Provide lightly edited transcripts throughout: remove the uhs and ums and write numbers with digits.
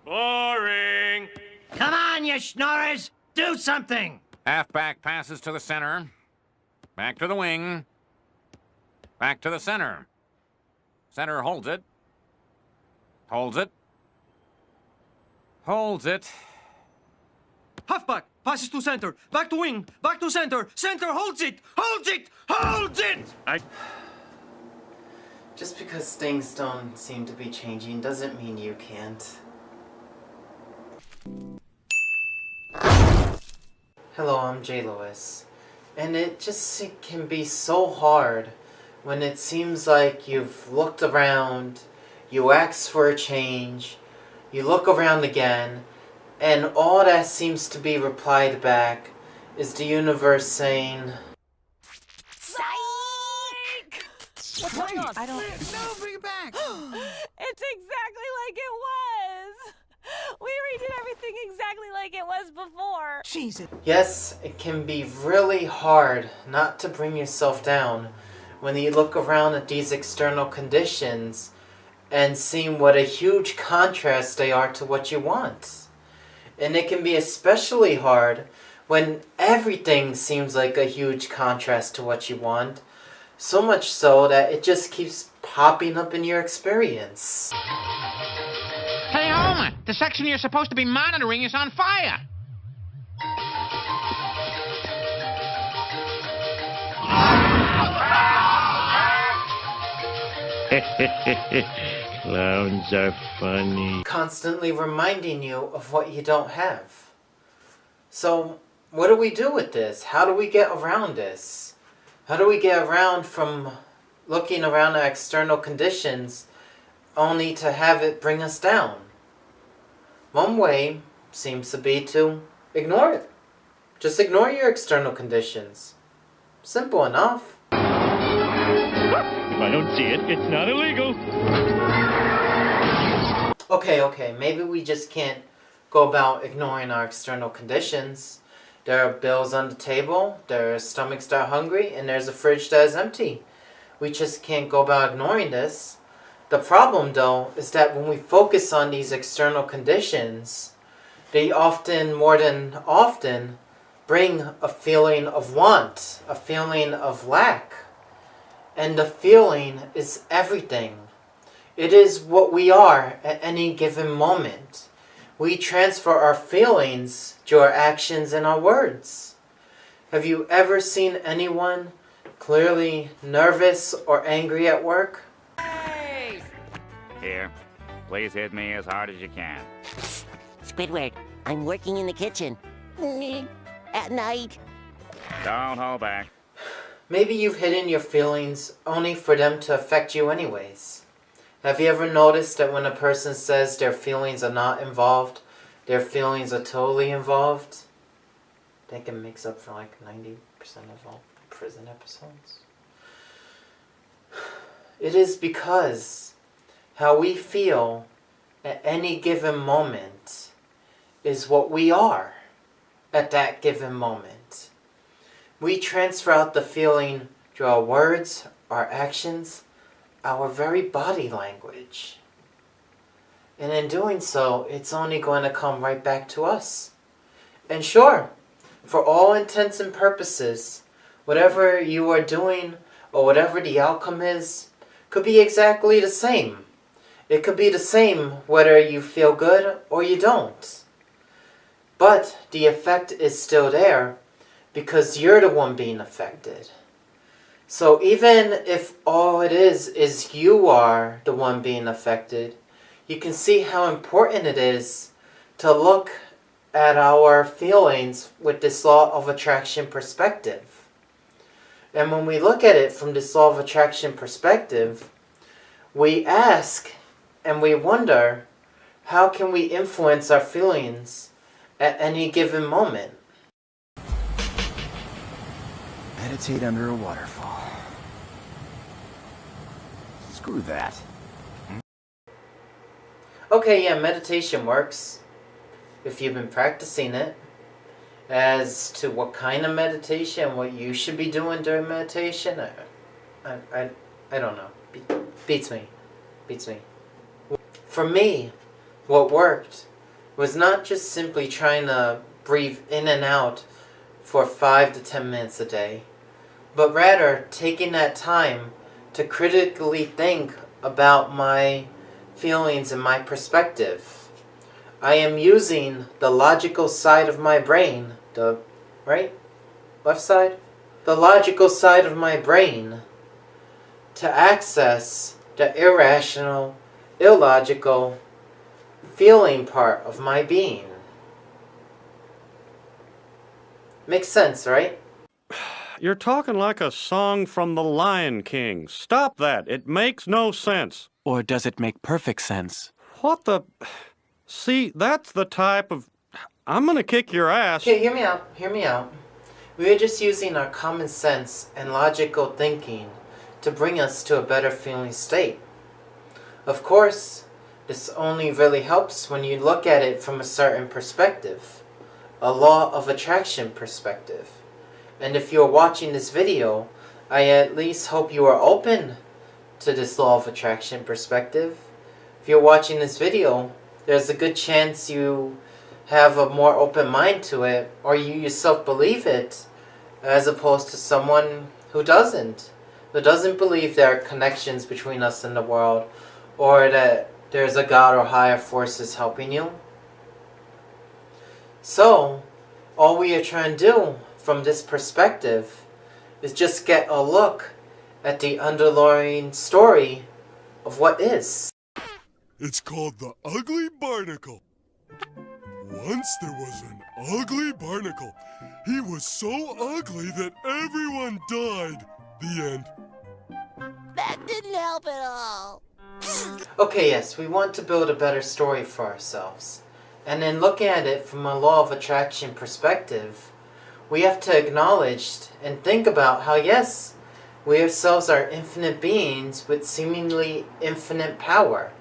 Boring. Come on, you schnorrers! Do something! Halfback passes to the center. Back to the wing. Back to the center. Center holds it. Holds it. Holds it. Halfback passes to center. Back to wing. Back to center. Center holds it. Holds it. Holds it. Just because things don't seem to be changing doesn't mean you can't. Hello, I'm J. Lewis. And it can be so hard when it seems like you've looked around, you asked for a change, you look around again, and all that seems to be replied back is the universe saying, Psych! What's going on? I don't... No, bring it back! It's exactly like it was! We redid everything exactly like it was before. Jesus. yes, it can be really hard not to bring yourself down when you look around at these external conditions and see what a huge contrast they are to what you want. And it can be especially hard when everything seems like a huge contrast to what you want, so much so that it just keeps popping up in your experience. Hey, Homer, the section you're supposed to be monitoring is on fire. Clowns are funny. Constantly reminding you of what you don't have. So, what do we do with this? How do we get around this? How do we get around from looking around at external conditions only to have it bring us down? One way seems to be to ignore it. Just ignore your external conditions. Simple enough. If I don't see it, it's not illegal. Okay, maybe we just can't go about ignoring our external conditions. There are bills on the table, there are stomachs that are hungry, and there's a fridge that is empty. We just can't go about ignoring this. The problem, though, is that when we focus on these external conditions, they often, more than often, bring a feeling of want, a feeling of lack. And the feeling is everything. It is what we are at any given moment. We transfer our feelings to our actions and our words. Have you ever seen anyone clearly nervous or angry at work? Here, please hit me as hard as you can. Squidward, I'm working in the kitchen. At night. Don't hold back. Maybe you've hidden your feelings only for them to affect you anyways. Have you ever noticed that when a person says their feelings are not involved, their feelings are totally involved? I think it makes up for like 90% of all prison episodes. It is because how we feel at any given moment is what we are at that given moment. We transfer out the feeling through our words, our actions, our very body language. And in doing so, it's only going to come right back to us. And sure, for all intents and purposes, whatever you are doing or whatever the outcome is, could be exactly the same. It could be the same whether you feel good or you don't. But the effect is still there because you're the one being affected. So even if all it is you are the one being affected, you can see how important it is to look at our feelings with this law of attraction perspective. And when we look at it from this law of attraction perspective, we ask and we wonder, how can we influence our feelings at any given moment? Meditate under a waterfall. Screw that. Okay, yeah, meditation works if you've been practicing it. As to what kind of meditation, what you should be doing during meditation, I don't know. Beats me. For me, what worked was not just simply trying to breathe in and out for 5 to 10 minutes a day, but rather taking that time to critically think about my feelings and my perspective. I am using the logical side of my brain, the right? Left side? The logical side of my brain to access the irrational, illogical, feeling part of my being. Makes sense, right? You're talking like a song from The Lion King. Stop that. It makes no sense. Or does it make perfect sense? What the... See, that's the type of... I'm gonna kick your ass. Okay, hear me out. Hear me out. We are just using our common sense and logical thinking to bring us to a better feeling state. Of course, this only really helps when you look at it from a certain perspective. A law of attraction perspective. And if you're watching this video, I at least hope you are open to this law of attraction perspective. If you're watching this video, there's a good chance you have a more open mind to it, or you yourself believe it, as opposed to someone who doesn't believe there are connections between us and the world, or that there's a God or higher forces helping you. So, all we are trying to do from this perspective is just get a look at the underlying story of what is. It's called the Ugly Barnacle. Once there was an ugly barnacle. He was so ugly that everyone died. The end. That didn't help at all. Okay, yes, we want to build a better story for ourselves. And in looking at it from a law of attraction perspective, we have to acknowledge and think about how, yes, we ourselves are infinite beings with seemingly infinite power.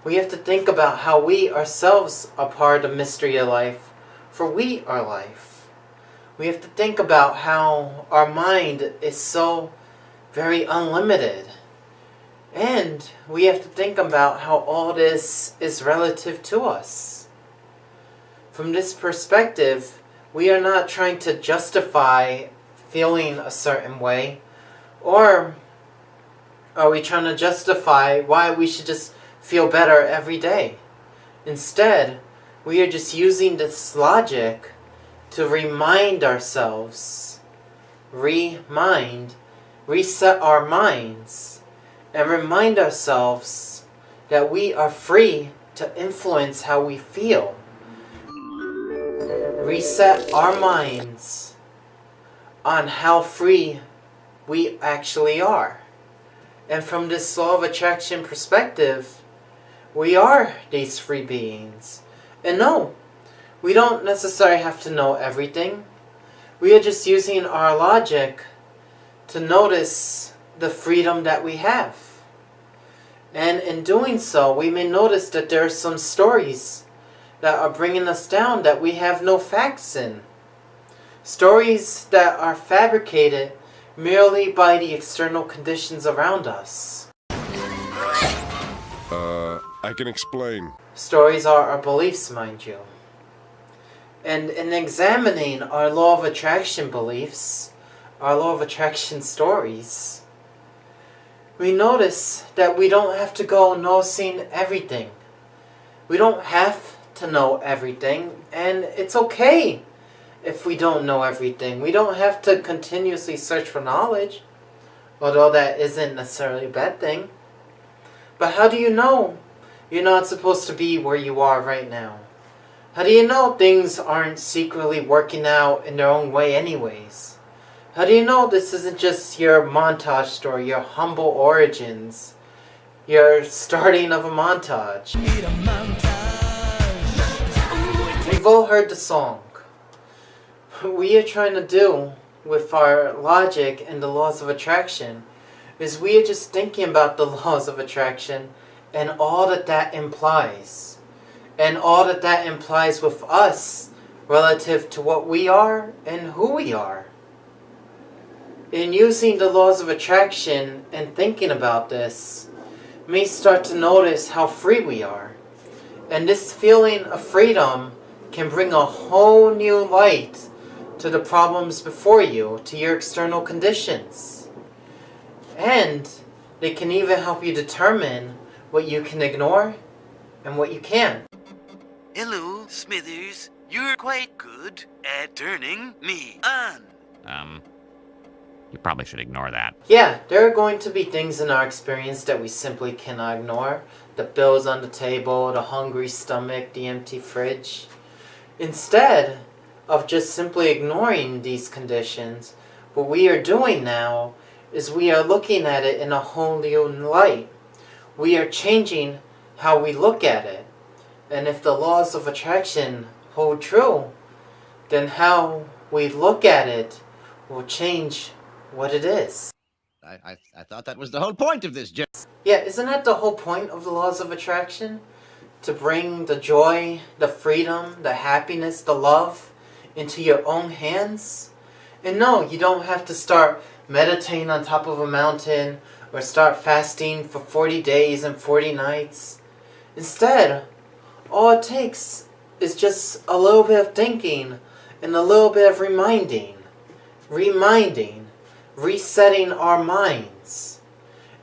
We have to think about how we ourselves are part of the mystery of life, for we are life. We have to think about how our mind is so very unlimited. And we have to think about how all this is relative to us. From this perspective, we are not trying to justify feeling a certain way, or are we trying to justify why we should just feel better every day. Instead, we are just using this logic to remind ourselves, reset our minds, and remind ourselves that we are free to influence how we feel. Reset our minds on how free we actually are. And from this law of attraction perspective, we are these free beings. And no, we don't necessarily have to know everything. We are just using our logic to notice the freedom that we have. And in doing so, we may notice that there are some stories that are bringing us down that we have no facts in. Stories that are fabricated merely by the external conditions around us. I can explain. Stories are our beliefs, mind you. And in examining our law of attraction beliefs, our law of attraction stories, we notice that we don't have to go noticing everything. We don't have to know everything, and it's okay if we don't know everything. We don't have to continuously search for knowledge, although that isn't necessarily a bad thing. But how do you know you're not supposed to be where you are right now? How do you know things aren't secretly working out in their own way anyways? How do you know this isn't just your montage story, your humble origins, your starting of a montage? We've all heard the song. What we are trying to do with our logic and the laws of attraction is we are just thinking about the laws of attraction and all that that implies. And all that that implies with us relative to what we are and who we are. In using the laws of attraction and thinking about this, we may start to notice how free we are. And this feeling of freedom can bring a whole new light to the problems before you, to your external conditions. And they can even help you determine what you can ignore and what you can't. Hello, Smithers. You're quite good at turning me on. You probably should ignore that. Yeah, there are going to be things in our experience that we simply cannot ignore. The bills on the table, the hungry stomach, the empty fridge. Instead of just simply ignoring these conditions, what we are doing now is we are looking at it in a whole new light. We are changing how we look at it. And if the laws of attraction hold true, then how we look at it will change what it is. I thought that was the whole point of this. Yeah, isn't that the whole point of the laws of attraction? To bring the joy, the freedom, the happiness, the love into your own hands? And no, you don't have to start meditating on top of a mountain or start fasting for 40 days and 40 nights. Instead, all it takes is just a little bit of thinking and a little bit of reminding, resetting our minds.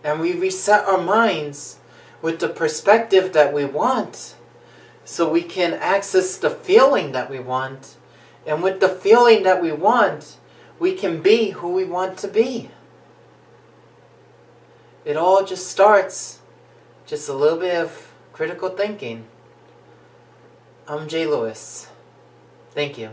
And we reset our minds with the perspective that we want, so we can access the feeling that we want. And with the feeling that we want, we can be who we want to be. It all just starts just a little bit of critical thinking. I'm Jay Lewis. Thank you.